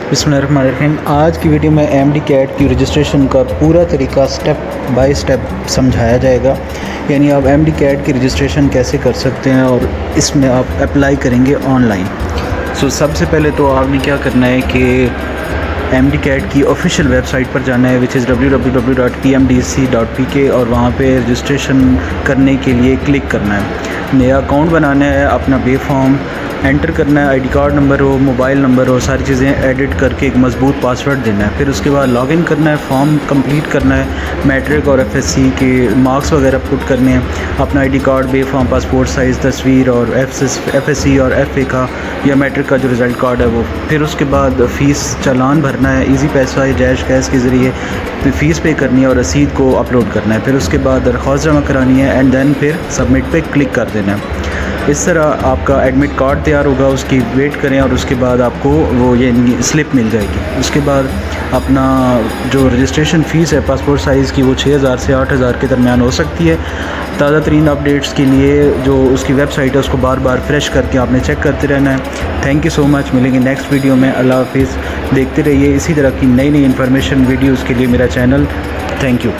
बिस्मिल्लाहिर्रहमानिर्रहीम। आज की वीडियो में एम डी कैट की रजिस्ट्रेशन का पूरा तरीका स्टेप बाय स्टेप समझाया जाएगा। यानी आप एम डी कैट की रजिस्ट्रेशन कैसे कर सकते हैं और इसमें आप अप्लाई करेंगे ऑनलाइन। सबसे पहले तो आपने क्या करना है कि एम डी कैट की ऑफिशियल वेबसाइट पर जाना है, विच इज़ www.pmdc.pk, और वहाँ पे रजिस्ट्रेशन करने के लिए क्लिक करना है। नया अकाउंट बनाना है, अपना बे फॉर्म एंटर करना है, आईडी कार्ड नंबर हो, मोबाइल नंबर हो, सारी चीज़ें एडिट करके एक मजबूत पासवर्ड देना है। फिर उसके बाद लॉगिन करना है, फॉर्म कंप्लीट करना है, मैट्रिक और एफएससी के मार्क्स वगैरह पुट करने हैं, अपना आईडी कार्ड, बे फॉर्म, पासपोर्ट साइज़ तस्वीर और एफएससी और एफए का या मैट्रिक का जो रिज़ल्ट कार्ड है वो। फिर उसके बाद फ़ीस चालान भरना है, इजी पैसा या जैश कैश के ज़रिए फ़ीस पे करनी है और रसीद को अपलोड करना है। फिर उसके बाद दरख्वास्त जमा करानी है एंड देन फिर सबमिट पे क्लिक कर देना है। इस तरह आपका एडमिट कार्ड तैयार होगा, उसकी वेट करें और उसके बाद आपको वो ये स्लिप मिल जाएगी। उसके बाद अपना जो रजिस्ट्रेशन फ़ीस है पासपोर्ट साइज़ की वो 6000 से 8000 के दरमियान हो सकती है। ताज़ा तरीन अपडेट्स के लिए जो उसकी वेबसाइट है उसको बार बार फ्रेश करके आपने चेक करते रहना है। Thank you so much. मिलेंगे नेक्स्ट वीडियो में। अल्लाह हाफिज़। देखते रहिए इसी तरह की नई इन्फॉर्मेशन वीडियोज़ के लिए मेरा चैनल। Thank you.